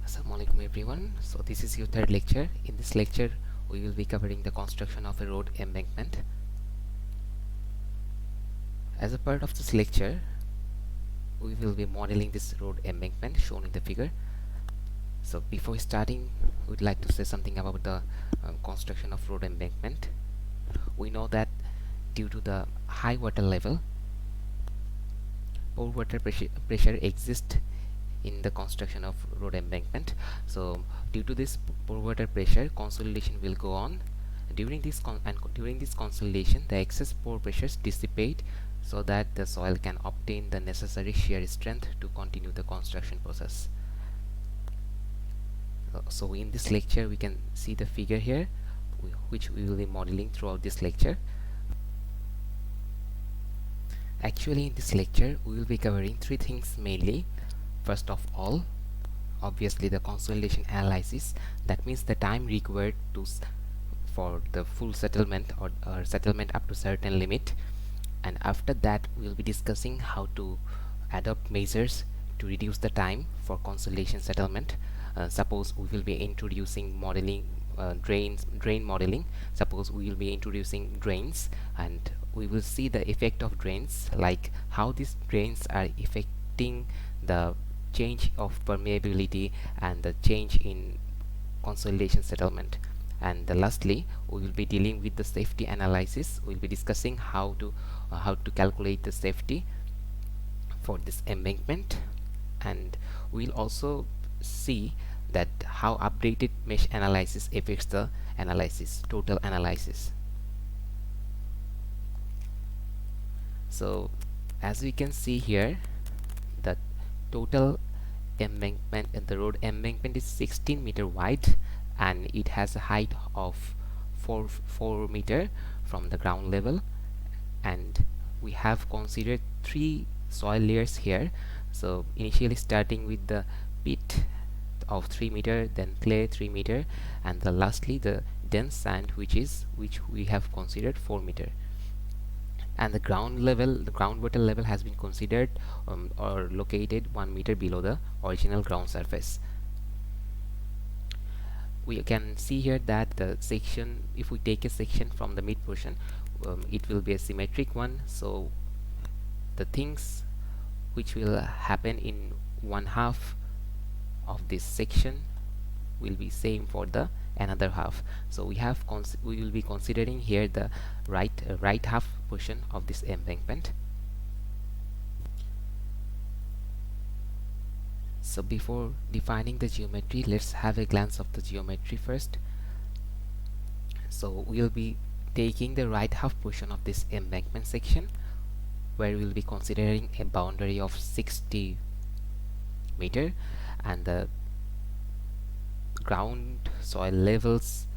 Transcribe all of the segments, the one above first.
Assalamualaikum everyone. So this is your third lecture. In this lecture we will be covering the construction of a road embankment. As a part of this lecture we will be modeling this road embankment shown in the figure. So before starting we would like to say something about the construction of road embankment. We know that due to the high water level, pore water pressure exists in the construction of road embankment. So due to this pore water pressure, consolidation will go on. During this consolidation, the excess pore pressures dissipate so that the soil can obtain the necessary shear strength to continue the construction process. So in this lecture we can see the figure here which we will be modeling throughout this lecture. Actually in this lecture we will be covering three things mainly. First of all, obviously the consolidation analysis, that means the time required for the full settlement or settlement up to certain limit, and after that we will be discussing how to adopt measures to reduce the time for consolidation settlement. Suppose we will be introducing modeling drain modeling. Suppose we will be introducing drains, and we will see the effect of drains, like how these drains are affecting the change of permeability and the change in consolidation settlement. And lastly we will be dealing with the safety analysis. We will be discussing how to calculate the safety for this embankment, and we'll also see that how updated mesh analysis affects the total analysis. So as we can see here, the total embankment and the road embankment is 16 meter wide, and it has a height of 4 meter from the ground level, and we have considered three soil layers here. So initially starting with the peat of 3 meter, then clay 3 meter, and lastly the dense sand which we have considered 4 meter. And the groundwater level has been considered or located 1 meter below the original ground surface. We can see here that the section, if we take a section from the mid portion, it will be a symmetric one. So the things which will happen in one half of this section will be same for the another half. So we will be considering here the right half portion of this embankment. So before defining the geometry, let's have a glance of the geometry first. So we'll be taking the right half portion of this embankment section, where we'll be considering a boundary of 60 meter, and the ground soil levels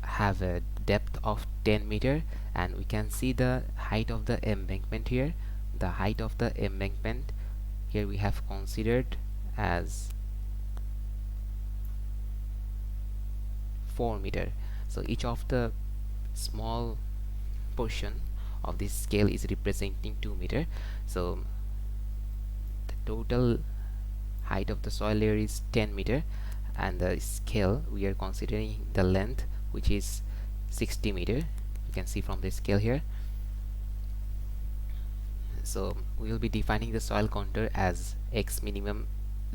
have a depth of 10 meter, and we can see the height of the embankment here. The height of the embankment here we have considered as 4 meter. So each of the small portion of this scale is representing 2 meter. So the total height of the soil layer is 10 meter, and the scale we are considering the length which is 60 meter. You can see from the scale here. So we will be defining the soil contour as x minimum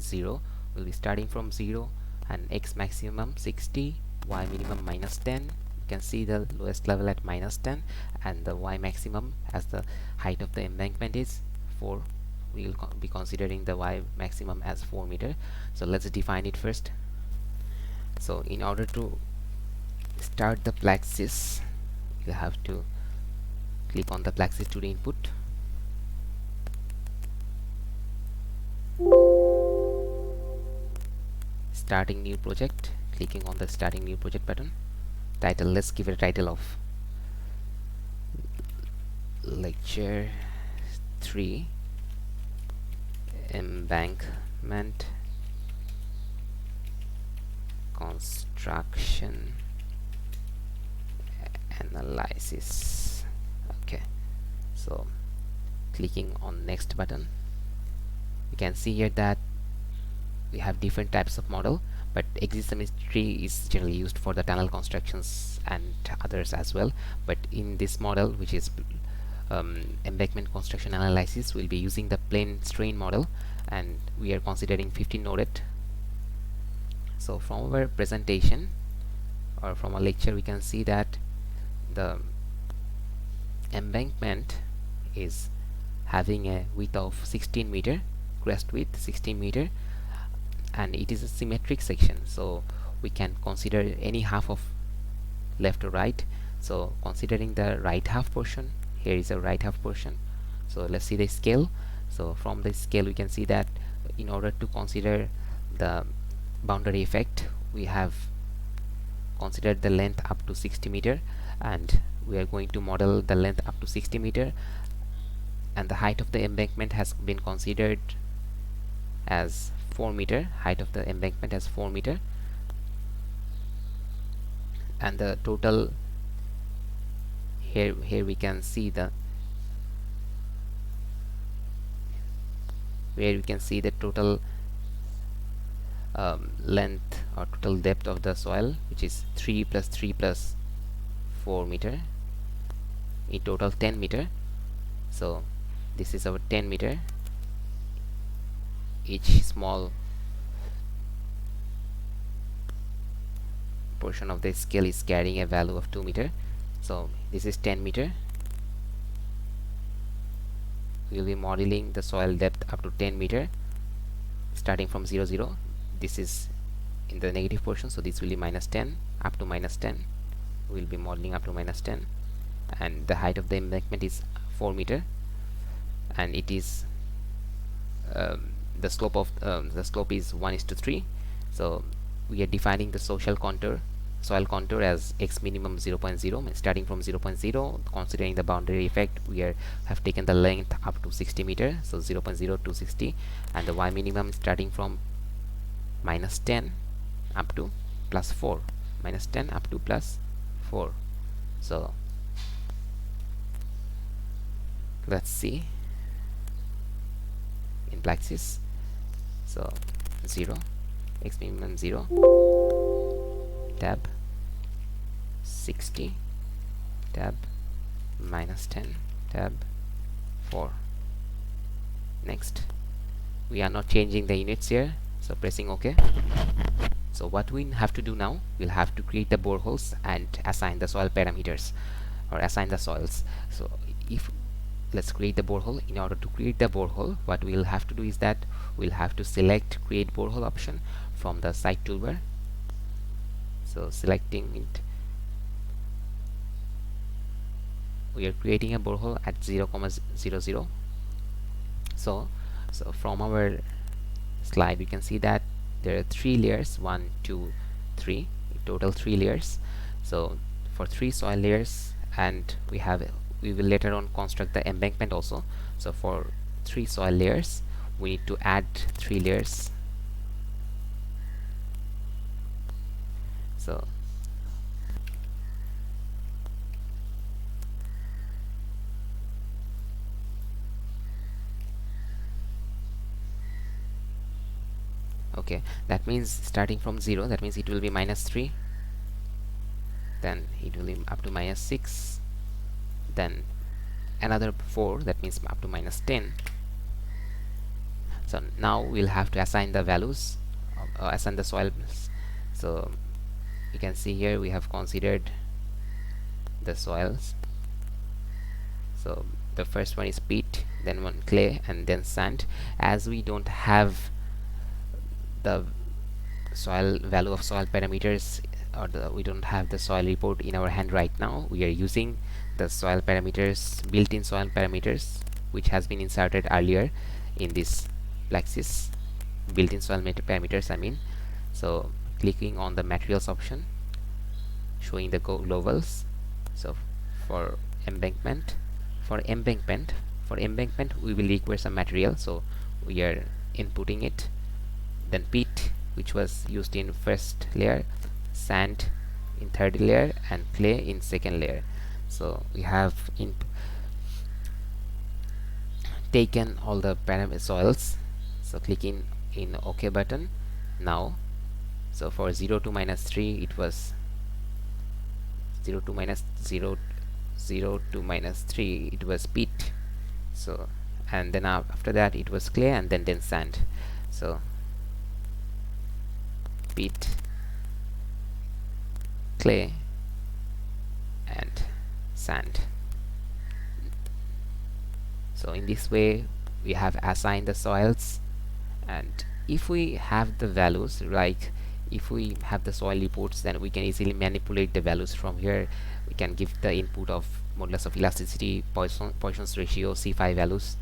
0. We'll be starting from 0, and x maximum 60, y minimum -10. You can see the lowest level at -10, and the y maximum, as the height of the embankment is 4, we will be considering the y maximum as 4 meter. So let's define it first. So in order to start the Plaxis, you have to click on the Plaxis-2D input. Starting new project, clicking on the starting new project button. Title, let's give it a title of lecture 3 embankment construction analysis. Okay, so clicking on next button, you can see here that we have different types of model, but exit symmetry is generally used for the tunnel constructions and others as well. But in this model, which is embankment construction analysis, we'll be using the plane strain model, and we are considering 15 noded. So from our presentation or from a lecture, we can see that the embankment is having a width of 16 meter, crest width 16 meter, and it is a symmetric section, so we can consider any half of left or right. So considering the right half portion, here is a right half portion. So let's see the scale. So from the scale we can see that in order to consider the boundary effect, we have considered the length up to 60 meter, and we are going to model the length up to 60 meter, and the height of the embankment has been considered as 4 meter. Height of the embankment as 4 meter, and the total here we can see the total length or total depth of the soil, which is 3 plus 3 plus 4 meter, in total 10 meter. So this is our 10 meter. Each small portion of the scale is carrying a value of 2 meter. So this is 10 meter. We will be modeling the soil depth up to 10 meter starting from 0 0. This is in the negative portion, so this will be minus 10 up to minus 10. We will be modeling up to minus 10, and the height of the embankment is 4 meter, and it is the slope is 1:3. So we are defining the soil contour as x minimum 0.0, starting from 0.0. Considering the boundary effect, we have taken the length up to 60 meter, so 0.0 to 60, and the y minimum starting from minus 10 up to plus 4, minus 10 up to plus 4. So let's see in Plaxis. So 0, x minimum 0, tab 60, tab minus 10, tab 4. Next, we are not changing the units here, so pressing OK. So what we have to do now, we'll have to create the boreholes and assign the soil parameters, or assign the soils. So let's create the borehole. In order to create the borehole, what we'll have to do is that we'll have to select create borehole option from the side toolbar. So selecting it, we are creating a borehole at 0,00. So from our slide, we can see that there are 3 layers, 1 2 3, in total 3 layers. So for 3 soil layers, and we will later on construct the embankment also. So for 3 soil layers, we need to add 3 layers. So okay, that means starting from 0, that means it will be minus 3, then it will be up to minus 6, then another 4, that means up to minus 10. So now we'll have to assign the values, assign the soils. So you can see here we have considered the soils. So the first one is peat, then one clay, and then sand. As we don't have the soil value of soil parameters, or we don't have the soil report in our hand right now, we are using the soil parameters, built-in soil parameters, which has been inserted earlier in this Plaxis, built-in soil parameters I mean. So clicking on the materials option, showing the globals. So for embankment we will require some material, so we are inputting it. Then peat, which was used in first layer, sand in third layer, and clay in second layer. So we have taken all the parameter soils. So clicking in OK button. Now, so for 0 to minus 3 it was 0 to minus 0 0 to minus 3 it was peat. So and then after that it was clay, and then sand. So peat, clay, and sand. So in this way we have assigned the soils, and if we have the values, like if we have the soil reports, then we can easily manipulate the values from here. We can give the input of modulus of elasticity, Poisson's ratio, C5 values,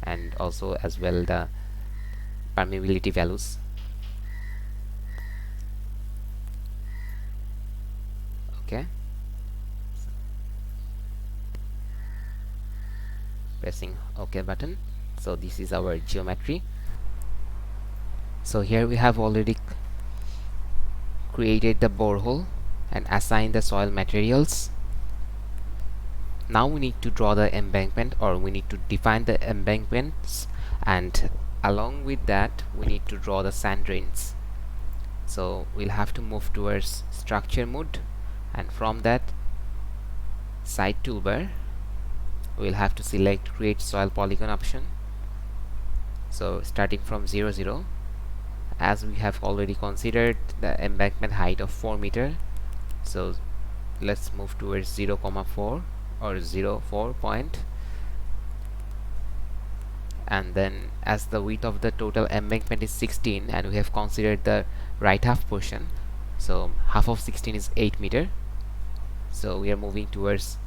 and also as well the permeability values. Okay, pressing OK button. So this is our geometry. So here we have already created the borehole and assigned the soil materials. Now we need to draw the embankment, or we need to define the embankments, and along with that we need to draw the sand drains. So we'll have to move towards structure mode, and from that side toolbar we'll have to select create soil polygon option. So starting from 0 0, as we have already considered the embankment height of 4 meter, so let's move towards 0, 4 or 0, 4 point, and then as the width of the total embankment is 16 and we have considered the right half portion, so half of 16 is 8 meter, so we are moving towards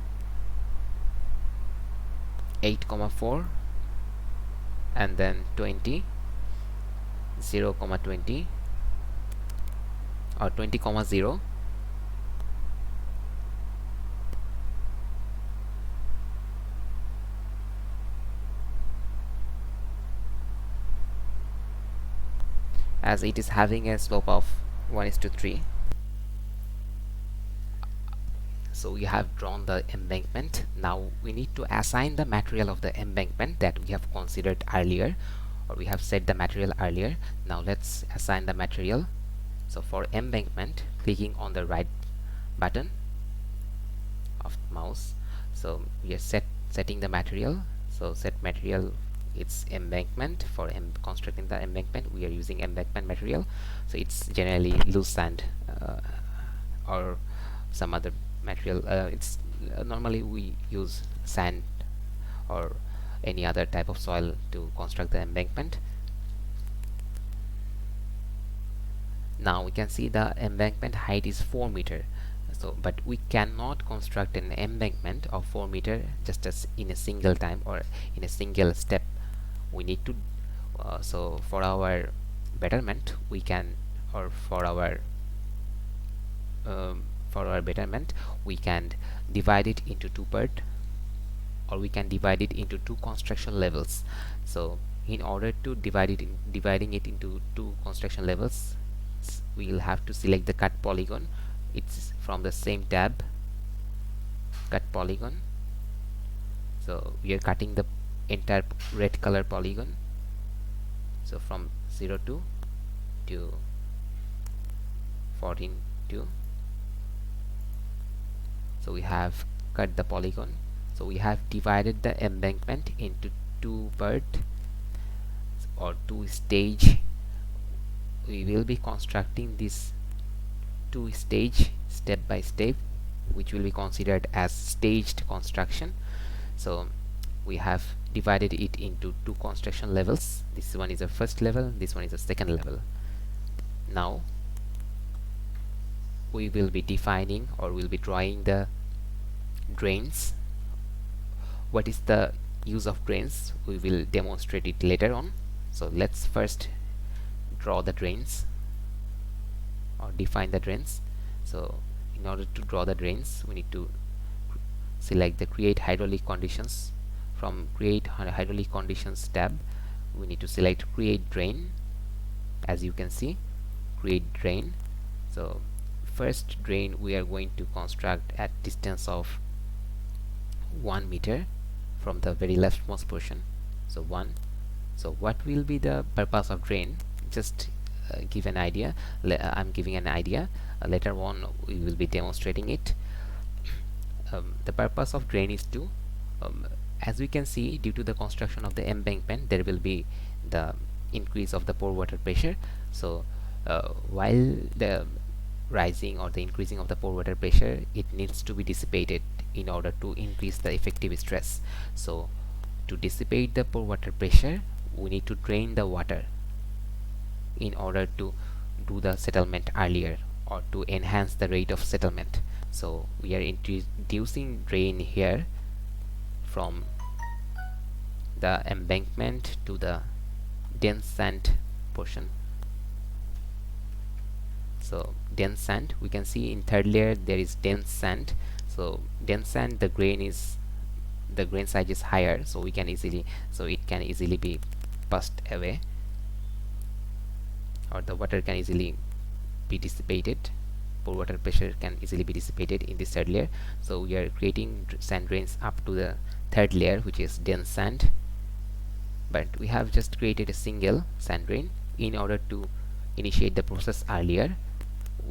8, 4 and then 20, 0, 20 or 20, 0, as it is having a slope of 1:3. So we have drawn the embankment. Now we need to assign the material of the embankment that we have considered earlier, or we have set the material earlier. Now let's assign the material. So for embankment, clicking on the right button of the mouse, so we are setting the material. So set material, it's embankment. For constructing the embankment we are using embankment material, so it's generally loose sand or some other material. It's normally we use sand or any other type of soil to construct the embankment. Now we can see the embankment height is 4 meter. So but we cannot construct an embankment of 4 meter just as in a single time or in a single step. We need to so for our betterment we can, or for our betterment we can divide it into two parts, or we can divide it into two construction levels. So in order to dividing it into two construction levels, we will have to select the cut polygon. It's from the same tab, cut polygon. So we are cutting the entire red color polygon, so from 02 to 14.2. so we have cut the polygon. So we have divided the embankment into two parts or two stage. We will be constructing this two stage step by step, which will be considered as staged construction. So we have divided it into two construction levels. This one is a first level, this one is a second level. Now we will be defining, or will be drawing the drains. What is the use of drains? We will demonstrate it later on. So let's first draw the drains or define the drains. So in order to draw the drains we need to select the create hydraulic conditions. From create hydraulic conditions tab we need to select create drain. As you can see, create drain. So first drain we are going to construct at distance of 1 meter from the very leftmost portion. So 1. So what will be the purpose of drain? just give an idea. I'm giving an idea. Later on we will be demonstrating it. The purpose of drain is to, as we can see, due to the construction of the embankment, there will be the increase of the pore water pressure. So while the rising or the increasing of the pore water pressure, it needs to be dissipated in order to increase the effective stress. So to dissipate the pore water pressure, we need to drain the water in order to do the settlement earlier, or to enhance the rate of settlement. So we are introducing drain here from the embankment to the dense sand portion. So dense sand, we can see in third layer there is dense sand. So dense sand, the grain size is higher, so it can easily be passed away, or the water can easily be dissipated. Pore water pressure can easily be dissipated in this third layer. So we are creating sand drains up to the third layer, which is dense sand, but we have just created a single sand drain. In order to initiate the process earlier,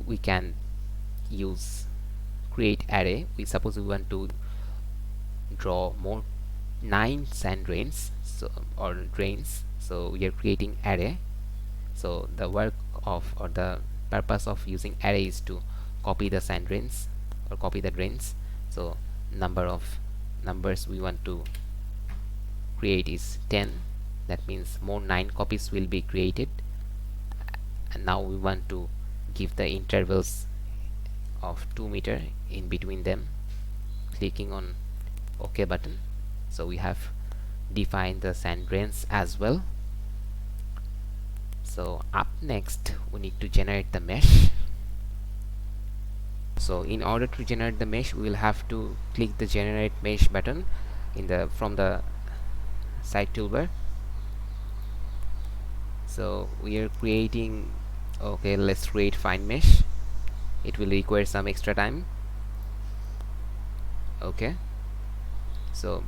we can create array. Suppose we want to draw more 9 sand drains, or drains, so we are creating array. So the purpose of using array is to copy the sand drains or copy the drains. So number of numbers we want to create is 10. That means more 9 copies will be created. And now we want to give the intervals of 2 meter in between them, clicking on OK button. So we have defined the sand drains as well. So up next we need to generate the mesh. So in order to generate the mesh, we will have to click the generate mesh button from the side toolbar. So we are creating, okay, let's create fine mesh. It will require some extra time. Okay, so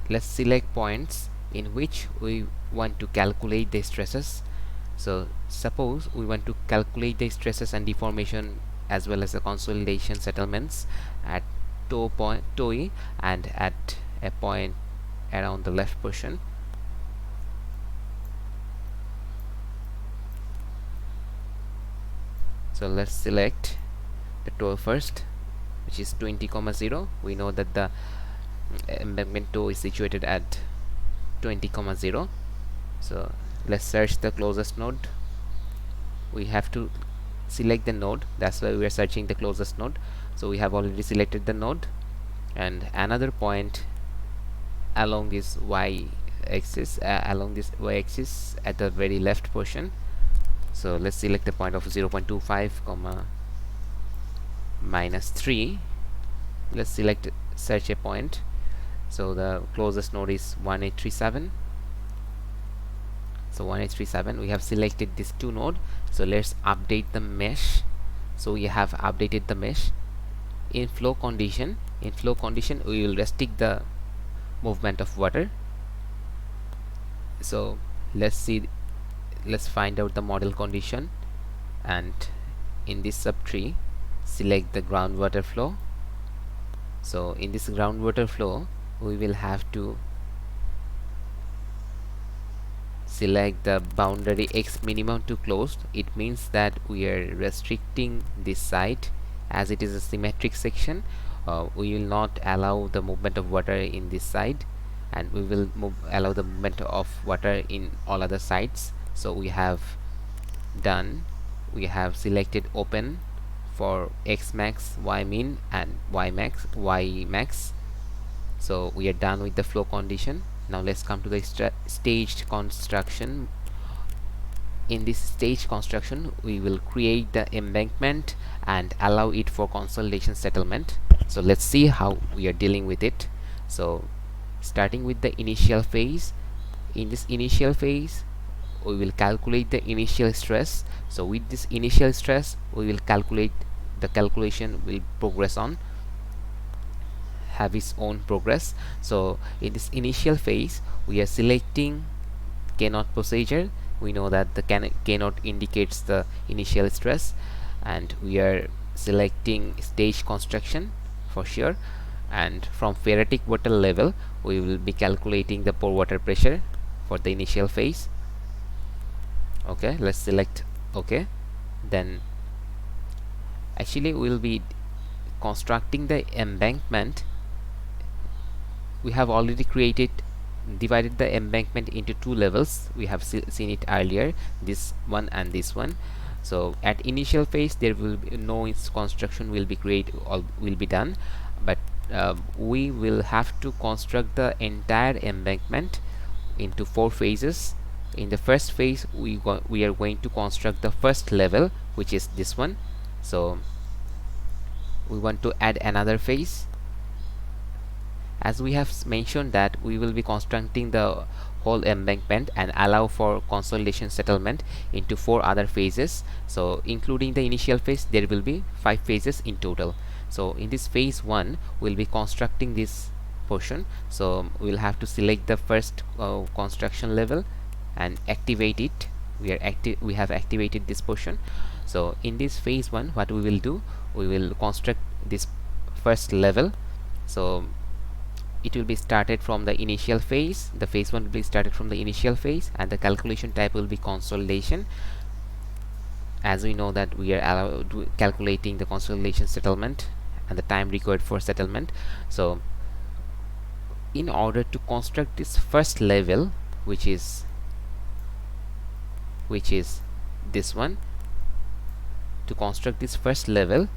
let's select points in which we want to calculate the stresses. So suppose we want to calculate the stresses and deformation as well as the consolidation settlements at toe E and at a point around the left portion. So let's select the toe first, which is 20,0. We know that the embankment toe is situated at 20,0. So let's search the closest node. We have to select the node, that's why we are searching the closest node. So we have already selected the node, and another point along this y-axis at the very left portion. So let's select the point of 0.25, -3. Let's search a point. So the closest node is 1837. So 1837, we have selected this 2 node. So let's update the mesh. So we have updated the mesh. In flow condition we will restrict the movement of water. So let's find out the model condition, and in this subtree select the groundwater flow. So in this groundwater flow we will have to select the boundary x minimum to closed. It means that we are restricting this side, as it is a symmetric section. We will not allow the movement of water in this side, and we will allow the movement of water in all other sides. So we have selected open for x max, y min, and y max. So we are done with the flow condition. Now let's come to the staged construction. In this staged construction we will create the embankment and allow it for consolidation settlement. So let's see how we are dealing with it. So starting with the initial phase, in this initial phase we will calculate the initial stress. So with this initial stress we will calculate, the calculation will progress on, have its own progress. So in this initial phase we are selecting K0 procedure. we know that the K node indicates the initial stress, and we are selecting stage construction for sure. And from phreatic water level, we will be calculating the pore water pressure for the initial phase. Okay, let's select OK. Then actually we will be constructing the embankment. We have already divided the embankment into two levels. We have seen it earlier, this one and this one. So at initial phase there will be no construction will be will be done, but we will have to construct the entire embankment into 4 phases. In the first phase we are going to construct the first level, which is this one. So we want to add another phase. As we have mentioned that we will be constructing the whole embankment and allow for consolidation settlement into 4 other phases. So including the initial phase, there will be 5 phases in total. So in this phase 1 we'll be constructing this portion. So we'll have to select the first construction level and activate it. We have activated this portion. So in this phase 1, what we will do, we will construct this first level. So it will be started from the initial phase. The phase 1 will be started from the initial phase, and the calculation type will be consolidation. As we know that we are calculating the consolidation settlement and the time required for settlement. So in order to construct this first level, which is this one, to construct this first level,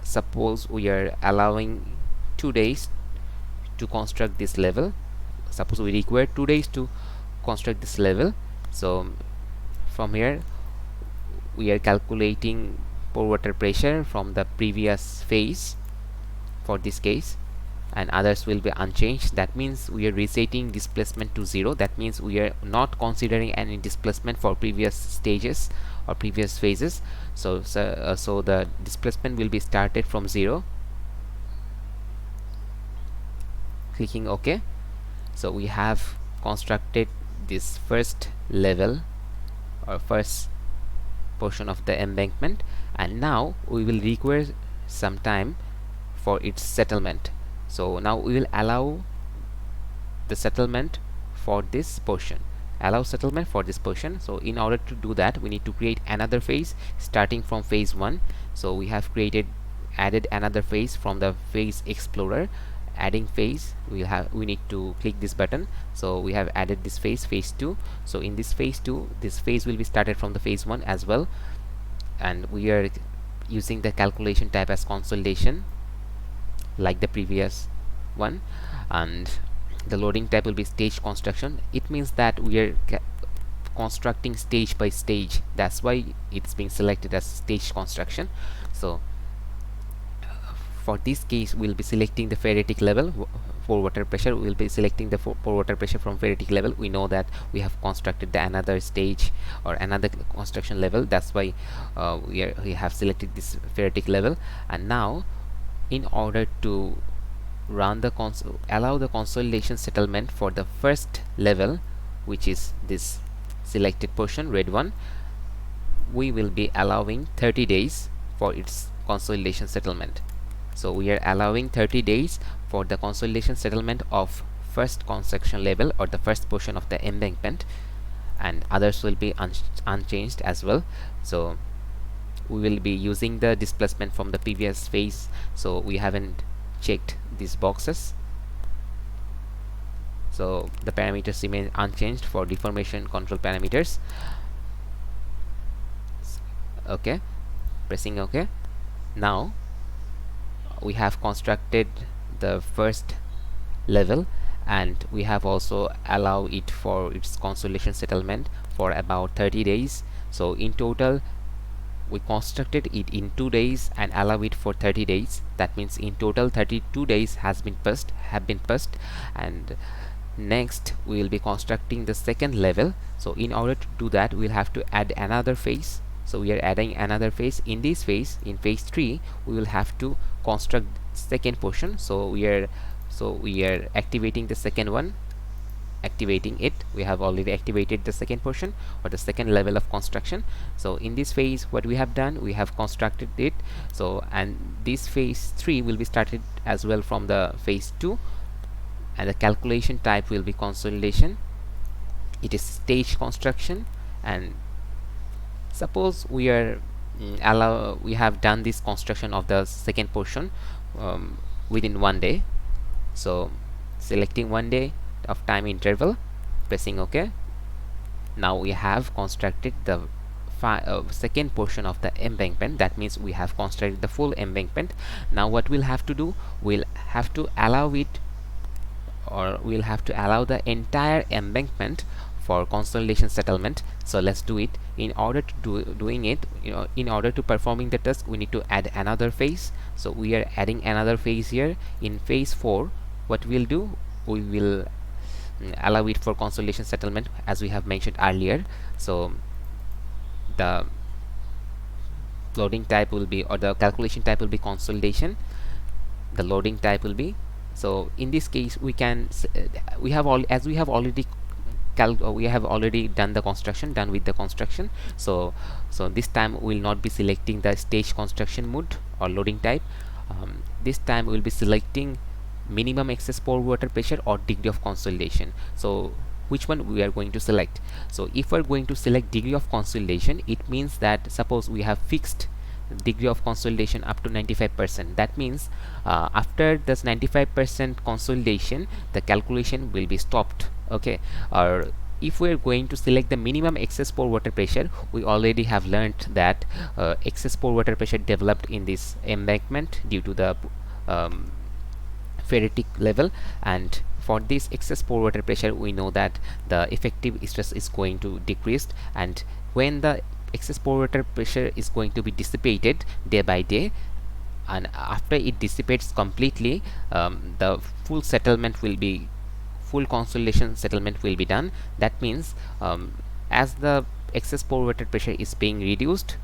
suppose we are allowing 2 days to construct this level. Suppose we require 2 days to construct this level. So from here we are calculating pore water pressure from the previous phase for this case, and others will be unchanged. That means we are resetting displacement to 0. That means we are not considering any displacement for previous stages or previous phases. So the displacement will be started from 0. Clicking OK. So we have constructed this first level or first portion of the embankment, and now we will require some time for its settlement. So now we will allow the settlement for this portion. So in order to do that, we need to create another phase starting from phase 1. So we have added another phase from the phase explorer. Adding phase, we need to click this button. So we have added this phase 2. So in this phase 2, this phase will be started from the phase 1 as well, and we are using the calculation type as consolidation like the previous one, and the loading type will be stage construction. It means that we are constructing stage by stage. That's why it's being selected as stage construction. So for this case we'll be selecting the phreatic level. For water pressure, we'll be selecting the pore water pressure from phreatic level. We know that we have constructed another stage or another construction level. That's why we have selected this phreatic level. And now in order to allow the consolidation settlement for the first level, which is this selected portion, red one, we will be allowing 30 days for its consolidation settlement. So we are allowing 30 days for the consolidation settlement of first construction level or the first portion of the embankment, and others will be unchanged as well. So we will be using the displacement from the previous phase, so we haven't checked these boxes. So the parameters remain unchanged for deformation control parameters. Okay, pressing OK. Now we have constructed the first level, and we have also allowed it for its consolidation settlement for about 30 days. So in total we constructed it in 2 days and allow it for 30 days. That means in total 32 days have been passed. And next we will be constructing the second level. So in order to do that, we'll have to add another phase. So we are adding another phase. In this phase, in phase 3, we will have to construct second portion. So we are activating the second one. activating it. We have already activated the second portion or the second level of construction. So in this phase, what we have done, we have constructed it. So and this phase 3 will be started as well from the phase 2, and the calculation type will be consolidation. It is stage construction. And suppose we are we have done this construction of the second portion within 1 day. So selecting 1 day of time interval, pressing OK. Now we have constructed the second portion of the embankment. That means we have constructed the full embankment. Now what we'll have to do, we'll have to allow it, or we'll have to allow the entire embankment for consolidation settlement. So let's do it. In order to doing it, in order to performing the task, we need to add another phase. So we are adding another phase here. In phase 4, what we'll do, we will allow it for consolidation settlement as we have mentioned earlier. So the loading type will be, or the calculation type will be consolidation. The loading type will be, so in this case we can we have already done the construction, done with the construction. So this time we will not be selecting the stage construction mode or loading type. This time we will be selecting minimum excess pore water pressure or degree of consolidation. So which one we are going to select? So if we are going to select degree of consolidation, it means that suppose we have fixed degree of consolidation up to 95%. That means after this 95% consolidation, the calculation will be stopped. Okay. Or if we are going to select the minimum excess pore water pressure, we already have learned that excess pore water pressure developed in this embankment due to the ferritic level, and for this excess pore water pressure we know that the effective stress is going to decrease, and when the excess pore water pressure is going to be dissipated day by day, and after it dissipates completely, the full consolidation settlement will be done. That means as the excess pore water pressure is being reduced,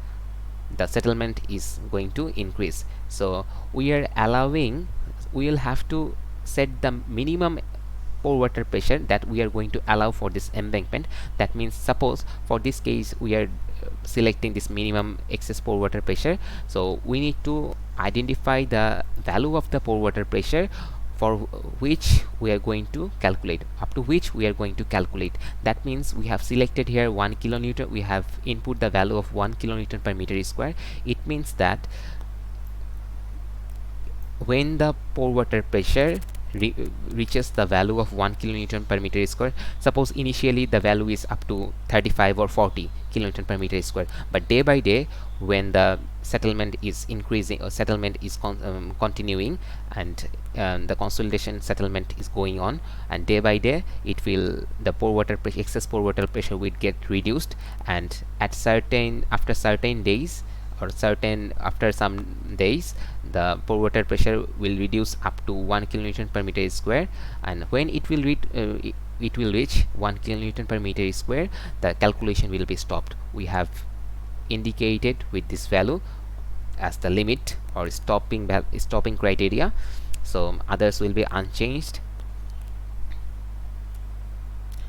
the settlement is going to increase. So we will have to set the minimum pore water pressure that we are going to allow for this embankment. That means suppose for this case we are selecting this minimum excess pore water pressure, so we need to identify the value of the pore water pressure for which we are going to calculate, up to which we are going to calculate. That means we have selected here 1 kilonewton, we have input the value of 1 kilonewton per meter square. It means that when the pore water pressure reaches the value of 1 kilonewton per meter square, suppose initially the value is up to 35 or 40 kilonewton per meter square, but day by day when the settlement is increasing or settlement is continuing, and the consolidation settlement is going on, and day by day it will, the pore water pressure, excess pore water pressure will get reduced, and after certain days or after some days the pore water pressure will reduce up to 1 kilonewton per meter square, and when it will reach 1 kilonewton per meter square, the calculation will be stopped. We have indicated with this value as the limit or stopping criteria, so others will be unchanged.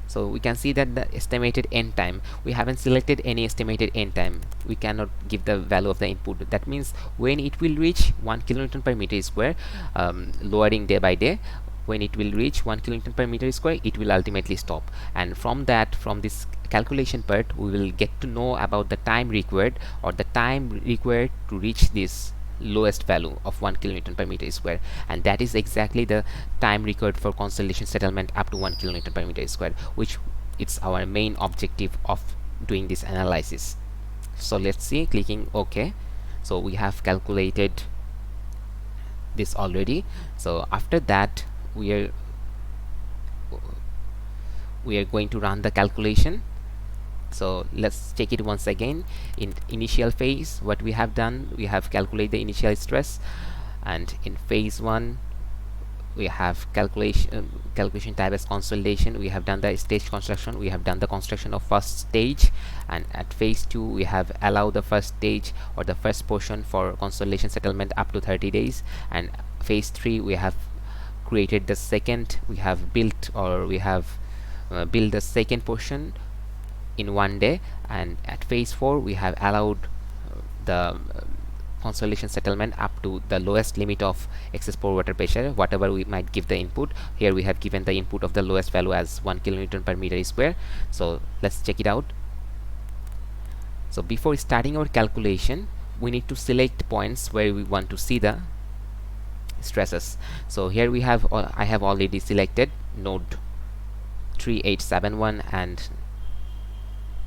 So we can see that the estimated end time, we haven't selected any estimated end time. We cannot give the value of the input. That means when it will reach 1 kilonewton per meter square, lowering day by day, when it will reach 1 kilonewton per meter square, it will ultimately stop. And from this calculation part, we will get to know about the time required, or the time required to reach this lowest value of 1 kilonewton per meter square, and that is exactly the time required for consolidation settlement up to 1 kilonewton per meter square, which it's our main objective of doing this analysis. So let's see, clicking OK. So we have calculated this already. So after that we are going to run the calculation. So let's check it once again. In initial phase, what we have done, we have calculated the initial stress, and in phase 1 we have calculation type as consolidation. We have done the stage construction, we have done the construction of first stage, and at phase 2 we have allowed the first stage or the first portion for consolidation settlement up to 30 days, and phase 3 we have created the second, we have built, or we have build the second portion in one day, and at phase 4 we have allowed the consolidation settlement up to the lowest limit of excess pore water pressure, whatever we might give the input. Here we have given the input of the lowest value as 1 kilonewton per meter square. So let's check it out. So before starting our calculation, we need to select points where we want to see the stresses. So here we have I have already selected node 3871 and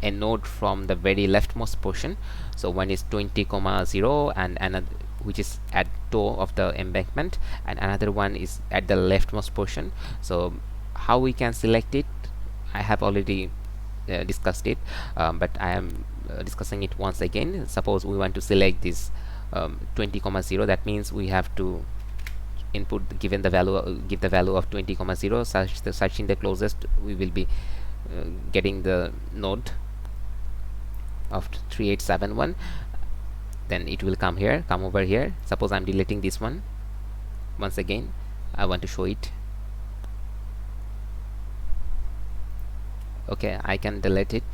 a node from the very leftmost portion. So one is 20,0 and another which is at toe of the embankment, and another one is at the leftmost portion. So how we can select it, I have already discussed it, but I am discussing it once again. Suppose we want to select this 20,0, that means we have to input given the value give the value of 20,0, searching the closest, we will be getting the node of 3871. Then it will come over here. Suppose I'm deleting this one. Once again I want to show it. Okay, I can delete it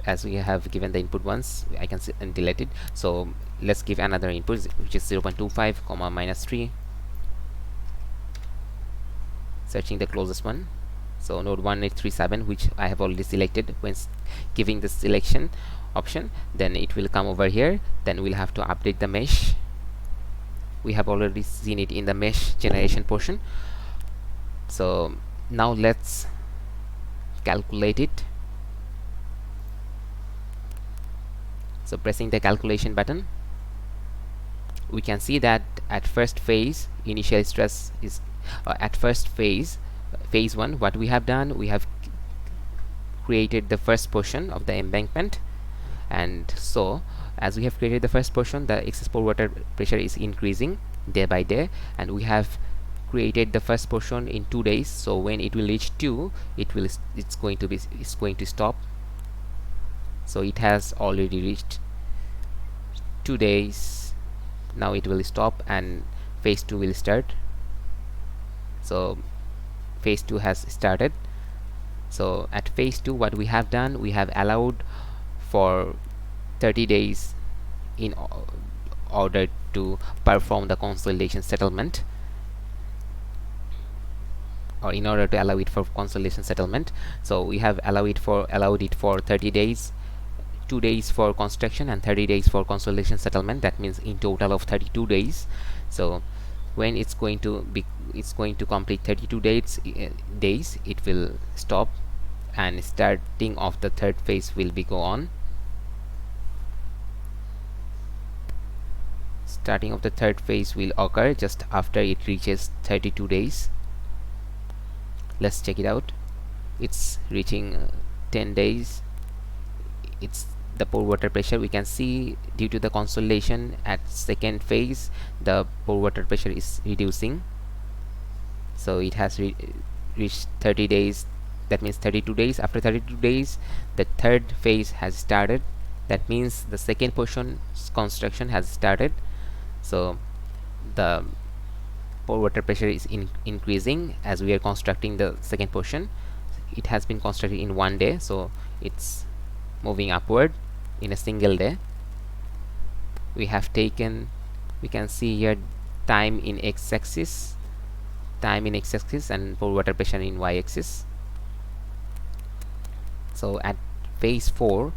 as we have given the input once. I can delete it. So let's give another input which is 0.25 comma -3, searching the closest one. So node 1837, which I have already selected. When giving the selection option, then it will come over here. Then we'll have to update the mesh. We have already seen it in the mesh generation portion. So now let's calculate it. So pressing the calculation button, we can see that at first phase initial stress is at first phase 1, what we have done, we have created the first portion of the embankment, and so as we have created the first portion, the excess pore water pressure is increasing day by day, and we have created the first portion in 2 days. So when it will reach 2, it's going to stop. So it has already reached 2 days. Now it will stop and phase 2 will start. So phase 2 has started. So at phase 2, what we have done, we have allowed for 30 days in order to perform the consolidation settlement, or in order to allow it for consolidation settlement. So we have allowed it for 30 days, 2 days for construction and 30 days for consolidation settlement. That means in total of 32 days. So when it's going to complete 32 days, it will stop, and starting of the third phase will be go on. Starting of the third phase will occur just after it reaches 32 days. Let's check it out. It's reaching 10 days. It's the pore water pressure. We can see due to the consolidation at second phase, the pore water pressure is reducing. So it has reached 30 days. That means 32 days. After 32 days, the third phase has started. That means the second portion construction has started. So the pore water pressure is increasing as we are constructing the second portion. It has been constructed in 1 day, so it's moving upward in a single day. We have taken, we can see here time in x-axis, and pore water pressure in y-axis. So at phase 4,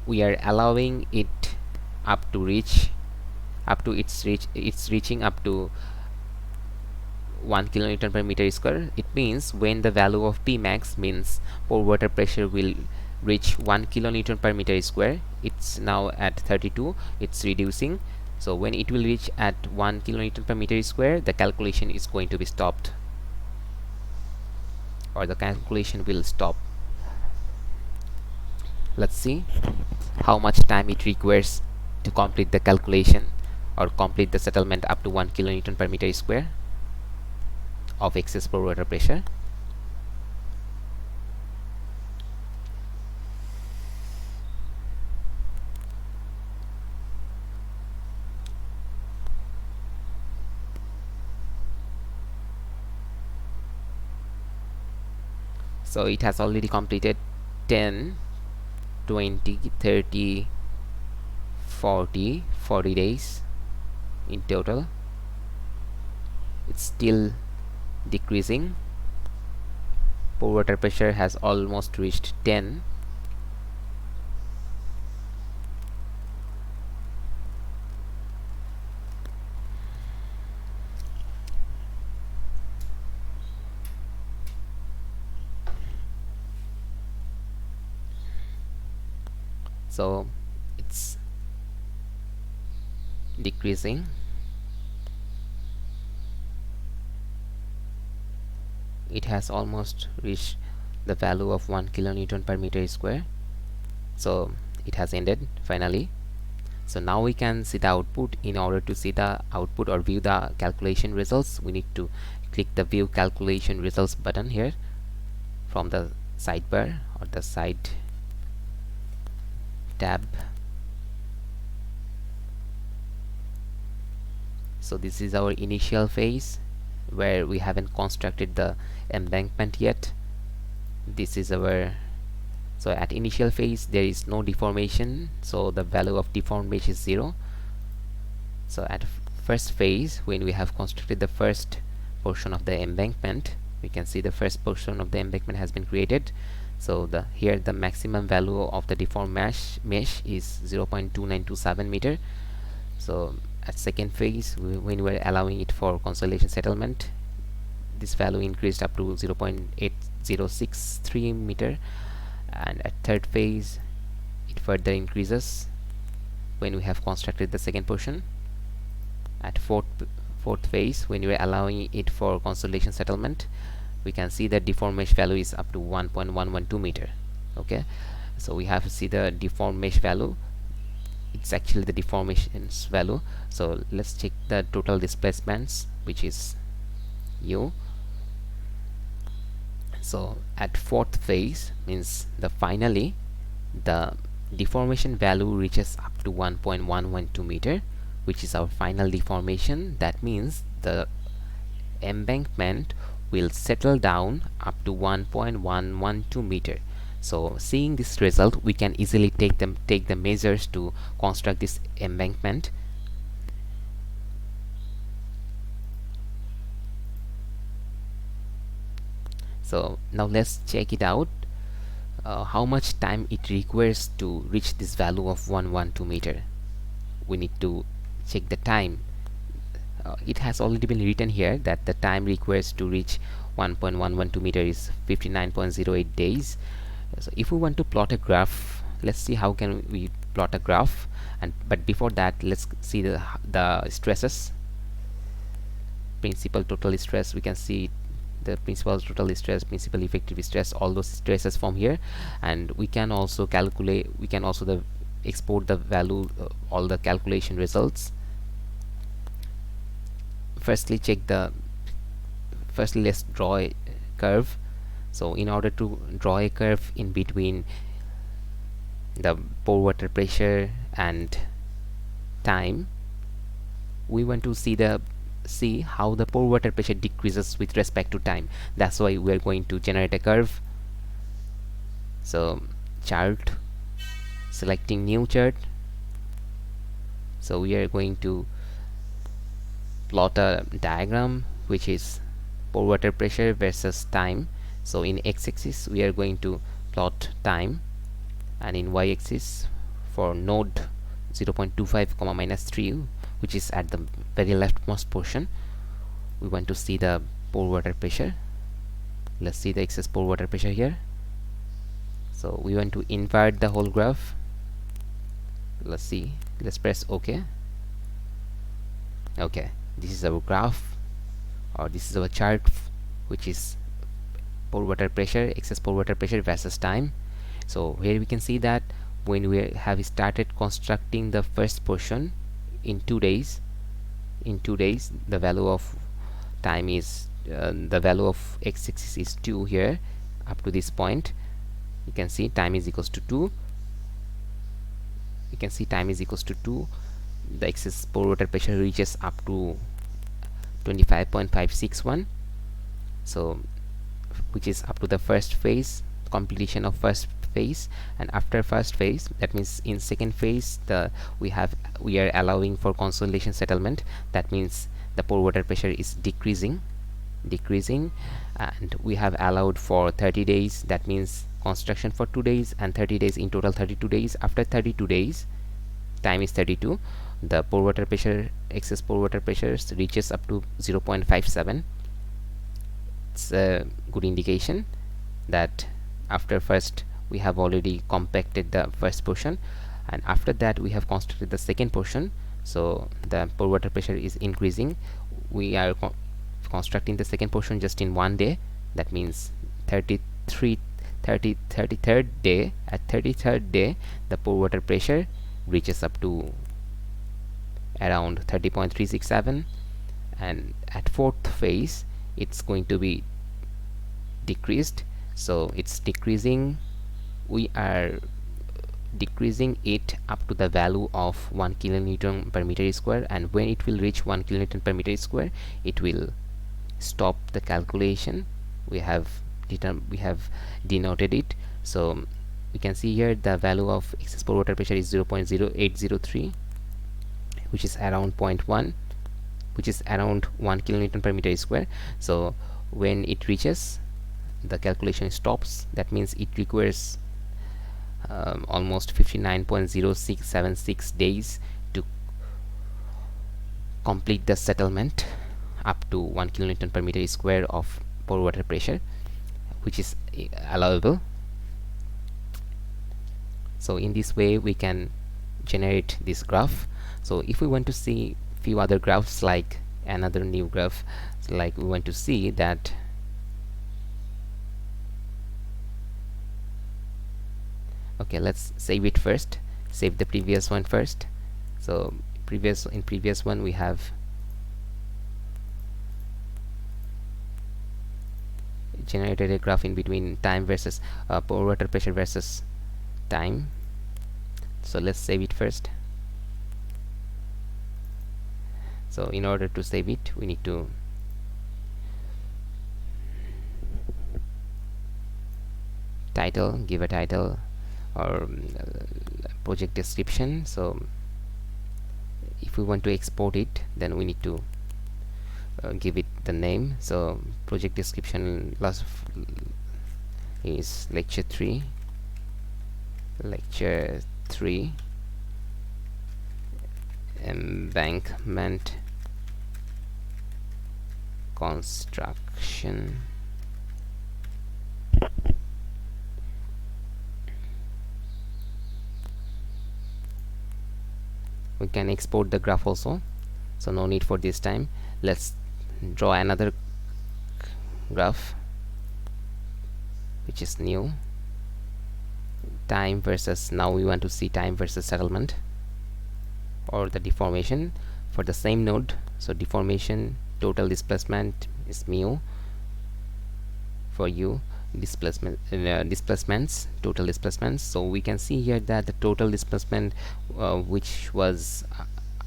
we are allowing it up to it's reaching up to 1 kilonewton per meter square. It means when the value of Pmax means pore water pressure will reach 1 kilonewton per meter square. It's now at 32. It's reducing. So when it will reach at 1 kilonewton per meter square, the calculation is going to be stopped, or the calculation will stop. Let's see how much time it requires to complete the calculation or complete the settlement up to 1 kilonewton per meter square of excess pore water pressure. So it has already completed 10, 20, 30, 40 days in total. It's still decreasing. Pore water pressure has almost reached 10. So it's decreasing. It has almost reached the value of 1 kilonewton per meter square. So it has ended finally. So now we can see the output. In order to see the output or view the calculation results, we need to click the view calculation results button here from the sidebar or the side tab. So this is our initial phase where we haven't constructed the embankment yet. This is our, so at initial phase there is no deformation, so the value of deformed mesh is 0. So at first phase, when we have constructed the first portion of the embankment, we can see the first portion of the embankment has been created. So here the maximum value of the deformed mesh is 0.2927 meter. So at second phase, when we were allowing it for consolidation settlement, this value increased up to 0.8063 meter, and at third phase it further increases when we have constructed the second portion. At fourth phase, when we are allowing it for consolidation settlement, we can see that deformed mesh value is up to 1.112 meter. Okay, so we have to see the deformed mesh value. It's actually the deformations value. So let's check the total displacements, which is u. So at fourth phase, means finally the deformation value reaches up to 1.112 meter, which is our final deformation. That means the embankment will settle down up to 1.112 meter. So seeing this result, we can easily take the measures to construct this embankment. So now let's check it out, how much time it requires to reach this value of 112 meter. We need to check the time. It has already been written here that the time requires to reach 1.112 meter is 59.08 days. So if we want to plot a graph, let's see how can we plot a graph. But before that, let's see the stresses. Principal total stress, we can see the principal total stress, principal effective stress, all those stresses from here. And we can also calculate, we can also export the value, all the calculation results. Firstly let's draw a curve. So in order to draw a curve in between the pore water pressure and time, we want to see how the pore water pressure decreases with respect to time. That's why we are going to generate a curve. So chart, selecting new chart. So we are going to plot a diagram which is pore water pressure versus time. So in x-axis we are going to plot time, and in y-axis for node 0.25 comma -3, which is at the very leftmost portion, we want to see the pore water pressure. Let's see the excess pore water pressure here. So we want to invert the whole graph. Let's see, let's press OK. Okay, this is our graph, or this is our chart, which is pore water pressure, excess pore water pressure versus time. So here we can see that when we have started constructing the first portion in 2 days, the value of time is the value of x-axis is 2 here. Up to this point, you can see time is equals to 2. You can see time is equals to 2. The excess pore water pressure reaches up to 25.561. So which is up to the first phase, completion of first phase. And after first phase, that means in second phase, we are allowing for consolidation settlement. That means the pore water pressure is decreasing, and we have allowed for 30 days. That means construction for 2 days and 30 days, in total 32 days. After 32 days, time is 32, the pore water pressure, excess pore water pressure reaches up to 0.57. It's a good indication that after first we have already compacted the first portion, and after that we have constructed the second portion. So the pore water pressure is increasing. We are constructing the second portion just in 1 day. That means 33rd day. At 33rd day, the pore water pressure reaches up to around 30.367, and at fourth phase it's going to be decreased. So it's decreasing. We are decreasing it up to the value of 1 kilonewton per meter square, and when it will reach 1 kilonewton per meter square, it will stop the calculation. We have denoted it. So we can see here the value of excess pore water pressure is 0.0803, which is around 0.1, which is around 1 kilonewton per meter square. So when it reaches, the calculation stops. That means it requires almost 59.0676 days to complete the settlement up to 1 kilonewton per meter square of pore water pressure, which is allowable. So in this way we can generate this graph. So if we want to see few other graphs, like another new graph, so like we want to see that okay, let's save it first, save the previous one first. So in previous one we have generated a graph in between time versus pore water pressure versus time. So let's save it first. So in order to save it, we need to give a title or project description. So if we want to export it, then we need to give it the name. So project description is lecture 3 embankment construction. We can export the graph also, so no need for this time. Let's draw another graph which is new. Time versus, now we want to see time versus settlement or the deformation for the same node. So deformation, total displacement is mu for you, displacements, total displacements. So we can see here that the total displacement which was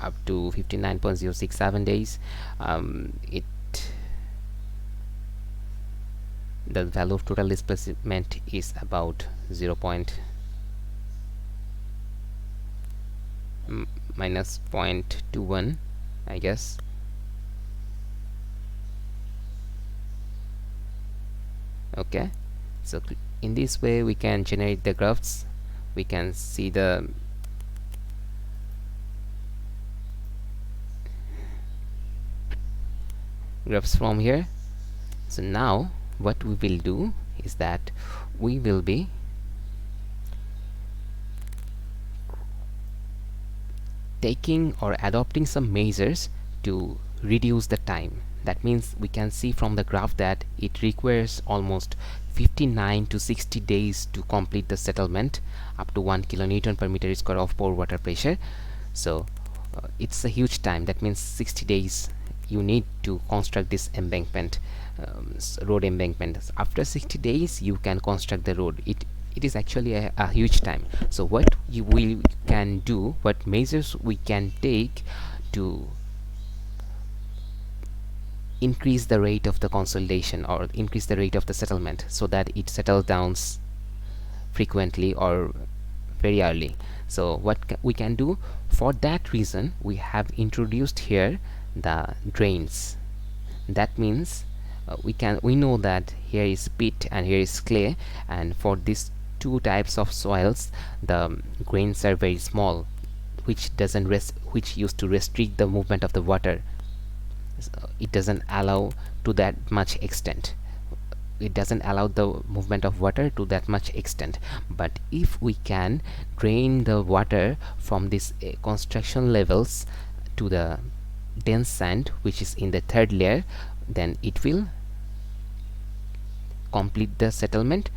up to 59.067 days, the value of total displacement is about minus 0.21, I guess. Okay, so in this way we can generate the graphs. We can see the graphs from here. So now what we will do is that we will be taking or adopting some measures to reduce the time. That means we can see from the graph that it requires almost 59 to 60 days to complete the settlement up to 1 kilonewton per meter square of pore water pressure. So it's a huge time. That means 60 days you need to construct this embankment, road embankment. After 60 days you can construct the road. It is actually a huge time. So what we can do, what measures we can take to increase the rate of the consolidation or increase the rate of the settlement so that it settles down frequently or very early. So what we can do, for that reason we have introduced here the drains. That means we know that here is peat and here is clay, and for these two types of soils the grains are very small, which used to restrict the movement of the water. It doesn't allow to that much extent. It doesn't allow the movement of water to that much extent. But if we can drain the water from these construction levels to the dense sand which is in the third layer, then it will complete the settlement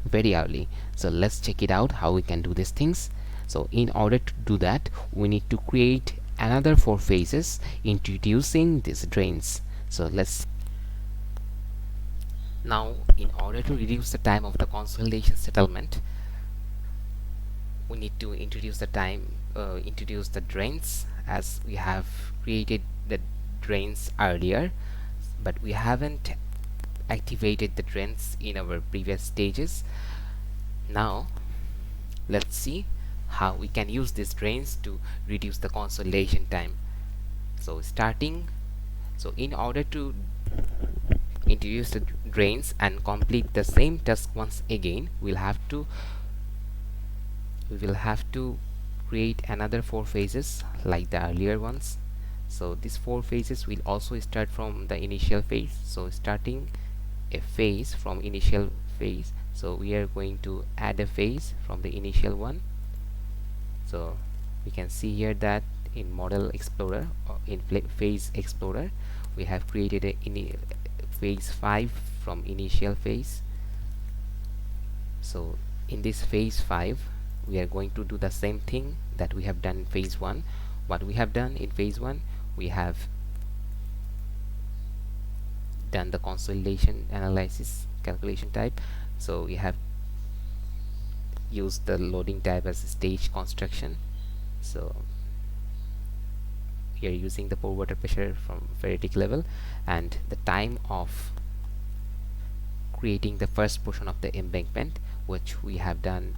very early. So let's check it out how we can do these things. So in order to do that, we need to create another 4 phases introducing these drains. So let's now, in order to reduce the time of the consolidation settlement, we need to introduce the drains, as we have created the drains earlier, but we haven't activated the drains in our previous stages. Now let's see how we can use these drains to reduce the consolidation time. So in order to introduce the drains and complete the same task once again, we will have to create another 4 phases like the earlier ones. So these 4 phases will also start from the initial phase. So starting a phase from initial phase, so we are going to add a phase from the initial one. So we can see here that in model explorer or in phase explorer we have created a phase 5 from initial phase. So in this phase 5 we are going to do the same thing that we have done in phase 1. What we have done in phase 1, we have done the consolidation analysis calculation type. So we have used the loading type as a stage construction. So we are using the pore water pressure from phreatic level, and the time of creating the first portion of the embankment, which we have done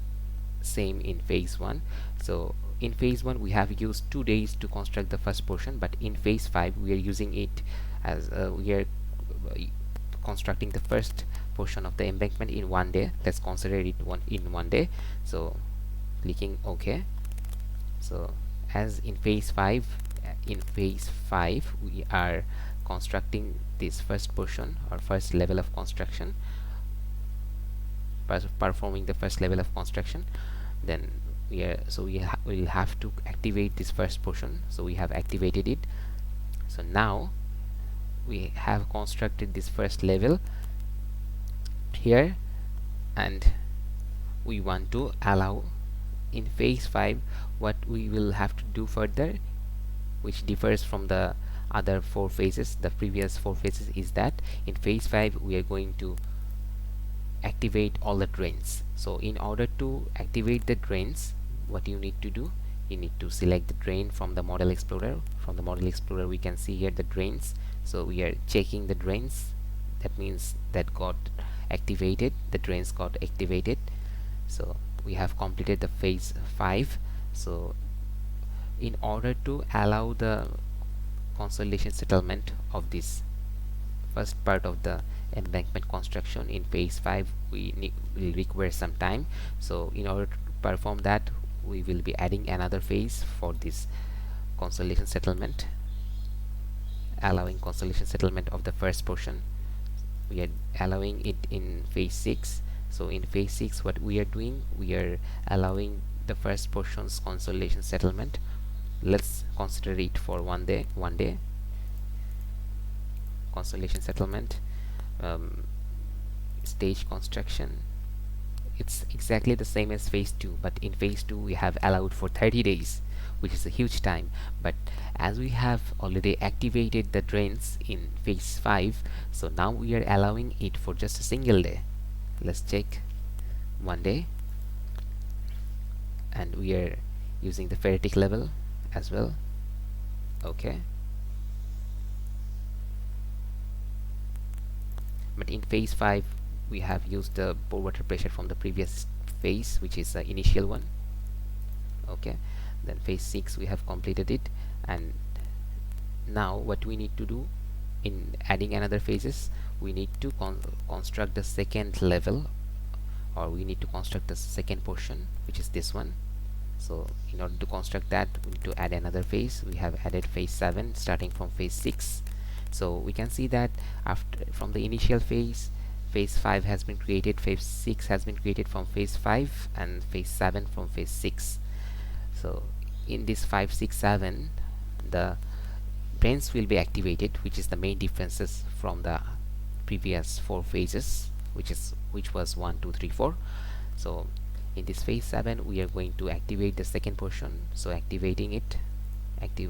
same in phase 1. So in phase 1 we have used 2 days to construct the first portion, but in phase 5 we are using it as we are constructing the first portion of the embankment in 1 day. Let's consider it in 1 day. So clicking OK. So as in phase 5 we are constructing this first portion or first level of construction, performing the first level of construction. Then we'll have to activate this first portion. So we have activated it. So now we have constructed this first level here, and we want to allow in phase 5 what we will have to do further, which differs from the other 4 phases, the previous 4 phases, is that in phase 5 we are going to activate all the drains. So in order to activate the drains, what you need to do, you need to select the drain from the model explorer. From the model explorer we can see here the drains. So we are checking the drains. That means that got activated, the drains got activated. So we have completed the phase 5. So in order to allow the consolidation settlement of this first part of the embankment construction in phase 5, we will require some time. So in order to perform that, we will be adding another phase for this consolidation settlement, allowing consolidation settlement of the first portion. We are allowing it in phase 6. So in phase 6 what we are doing, we are allowing the first portion's consolidation settlement. Let's consider it for 1 day. Consolidation settlement, stage construction. It's exactly the same as phase 2, but in phase 2 we have allowed for 30 days, which is a huge time. But as we have already activated the drains in phase 5, so now we are allowing it for just a single day. Let's check 1 day, and we are using the phreatic level as well. Okay, but in phase 5 we have used the pore water pressure from the previous phase, which is the initial one. Okay, then phase 6 we have completed it, and now what we need to do in adding another phases, we need to construct the second level, or we need to construct the second portion, which is this one. So in order to construct that, we need to add another phase. We have added phase 7 starting from phase 6. So we can see that after from the initial phase, phase 5 has been created, phase 6 has been created from phase 5, and phase 7 from phase 6. So in this 5, 6, 7, the drains will be activated, which is the main differences from the previous 4 phases, which was 1, 2, 3, 4. So in this phase 7 we are going to activate the second portion. So activating it,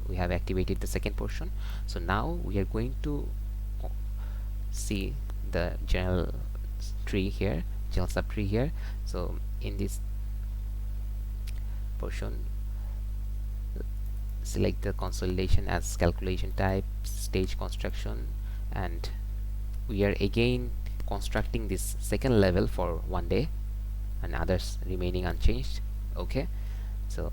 we have activated the second portion. So now we are going to see the general tree here, general subtree here. So in this portion, select the consolidation as calculation type, stage construction, and we are again constructing this second level for 1 day and others remaining unchanged. Okay, so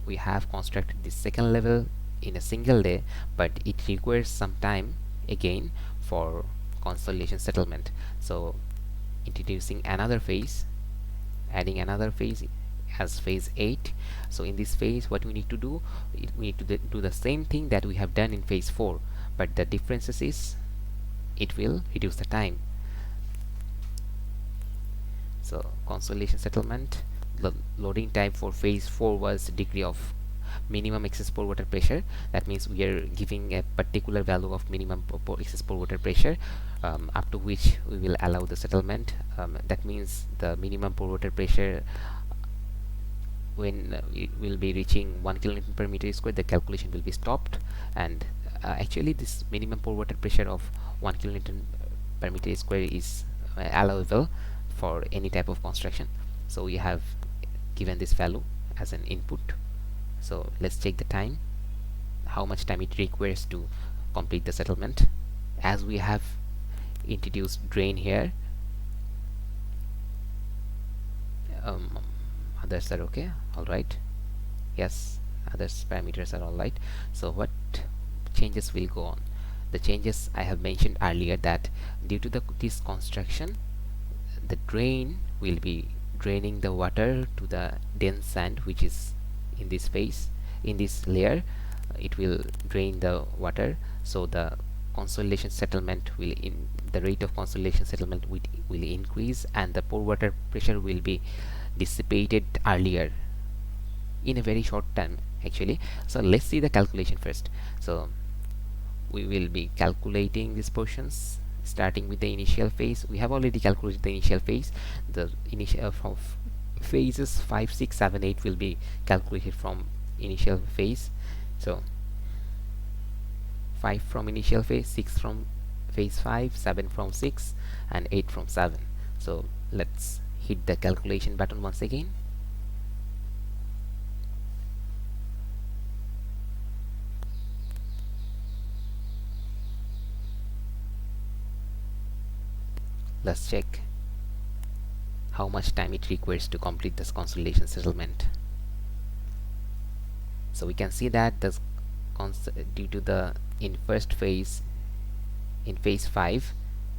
we have constructed this second level in a single day, but it requires some time again for consolidation settlement. So introducing another phase, adding another phase as phase 8. So in this phase what we need to do, we need to do the same thing that we have done in phase 4, but the differences is it will reduce the time. So consolidation settlement, the loading time for phase 4 was degree of minimum excess pore water pressure. That means we are giving a particular value of minimum excess pore water pressure up to which we will allow the settlement. That means the minimum pore water pressure, when it will be reaching 1 kilonewton per meter square, the calculation will be stopped. And actually this minimum pore water pressure of 1 kilonewton per meter square is allowable for any type of construction. So we have given this value as an input. So let's check the time, how much time it requires to complete the settlement. As we have introduced drain here, others are okay, all right, yes, others parameters are all right. So what changes will go on? The changes I have mentioned earlier, that due to this construction, the drain will be draining the water to the dense sand which is in this phase, in this layer. It will drain the water, so the consolidation settlement will the rate of consolidation settlement will increase, and the pore water pressure will be dissipated earlier in a very short time actually. So let's see the calculation first. So we will be calculating these portions starting with the initial phase. We have already calculated the initial phase. The initial from phases 5, 6, 7, 8 will be calculated from initial phase. So 5 from initial phase, 6 from phase 5, 7 from 6, and 8 from 7. So let's hit the calculation button once again. Let's check how much time it requires to complete this consolidation settlement. So we can see that this due to the in phase 5,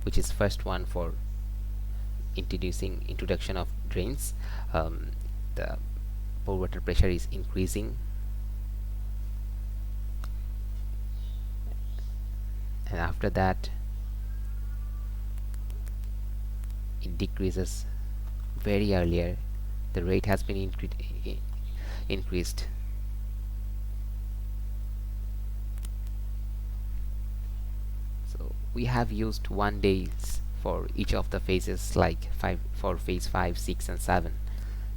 which is first one for introduction of drains, the pore water pressure is increasing, and after that it decreases very earlier. The rate has been increased. So we have used 1 day for each of the phases, like for phase 5, 6, and 7,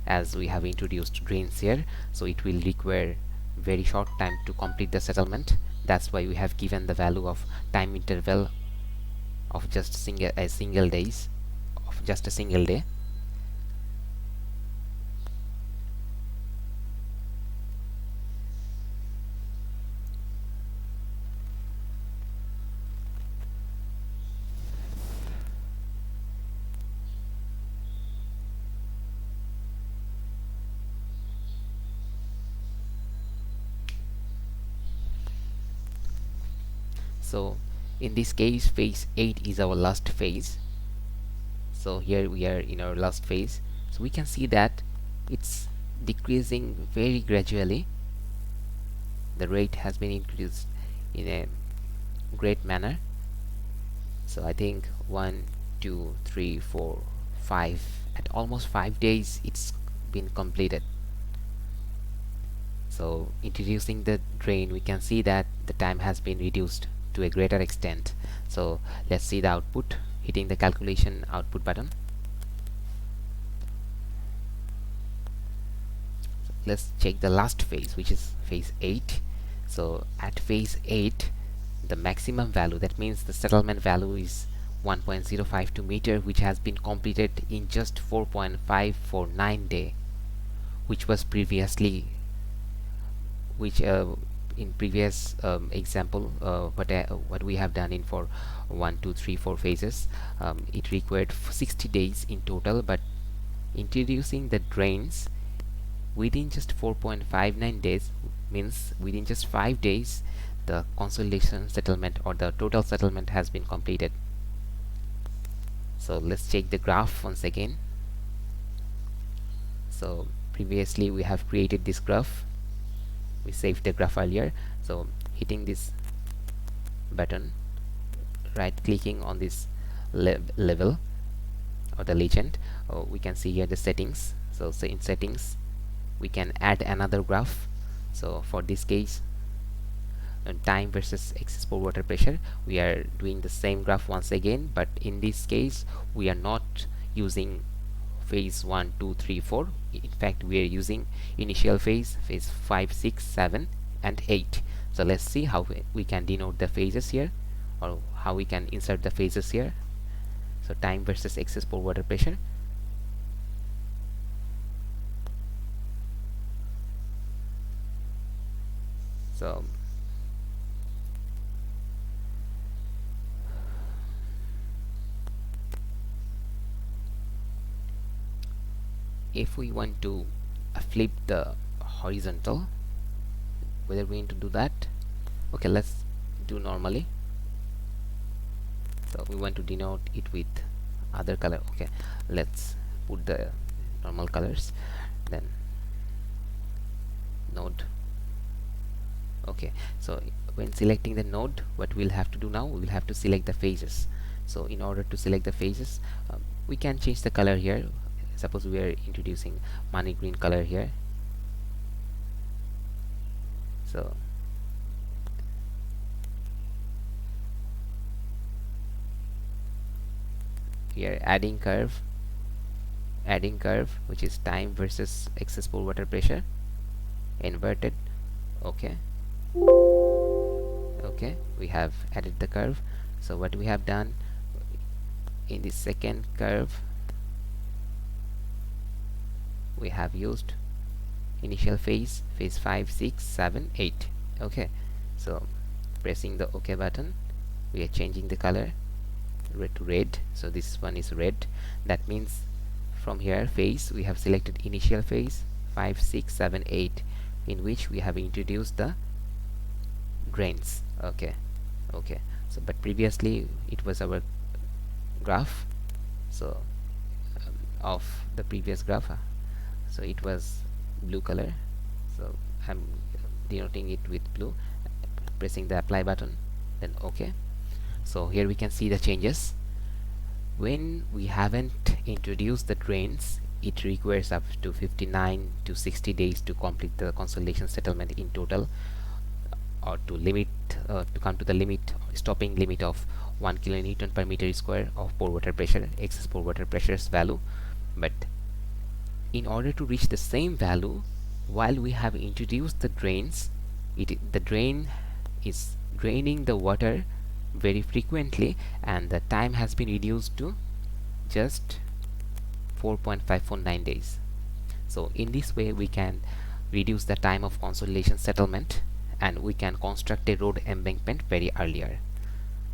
as we have introduced drains here. So it will require very short time to complete the settlement. That's why we have given the value of time interval of just a single day. So in this case, phase 8 is our last phase. So here we are in our last phase, so we can see that it's decreasing very gradually. The rate has been increased in a great manner. So I think 1 2 3 4 5, at almost 5 days it's been completed. So introducing the drain, we can see that the time has been reduced to a greater extent. So let's see the output, hitting the calculation output button. So let's check the last phase, which is phase 8. So at phase 8, the maximum value, that means the settlement value, is 1.052 meter, which has been completed in just 4.549 day, which was previously, in previous example, what we have done in for 1 2 3 4 phases, it required 60 days in total, but introducing the drains within just 4.59 days means within just 5 days the consolidation settlement or the total settlement has been completed. So let's check the graph once again. So previously we have created this graph, we saved the graph earlier. So hitting this button, right clicking on this level or the legend, we can see here the settings. So say in settings we can add another graph. So for this case, time versus excess pore water pressure, we are doing the same graph once again, but in this case we are not using phase 1 2 3 4. In fact, we are using initial phase 5 6 7 and 8. So let's see how we can denote the phases here, or how we can insert the phases here. So time versus excess pore water pressure. So if we want to flip the horizontal, whether we need to do that, okay, let's do normally. So we want to denote it with other color. Okay, let's put the normal colors, then node. Okay, so when selecting the node, what we'll have to do now, we will have to select the phases. So in order to select the phases, we can change the color here. Suppose we are introducing money green color here. So here adding curve, which is time versus excess pore water pressure, inverted. Okay, we have added the curve. So what we have done in the second curve, we have used initial phase 5 6 7 8. Okay, so pressing the OK button, we are changing the color red to red. So this one is red. That means from here phase, we have selected initial phase 5 6 7 8, in which we have introduced the drains. Okay, so but previously it was our graph, so of the previous graph, so it was blue color, so I'm denoting it with blue, pressing the apply button, then OK. So here we can see the changes. When we haven't introduced the drains, it requires up to 59 to 60 days to complete the consolidation settlement in total, or to limit to come to the limit, stopping limit of 1 kilonewton per meter square of pore water pressure, excess pore water pressure's value. But in order to reach the same value, while we have introduced the drains, the drain is draining the water very frequently, and the time has been reduced to just 4.549 days. So in this way we can reduce the time of consolidation settlement, and we can construct a road embankment very earlier.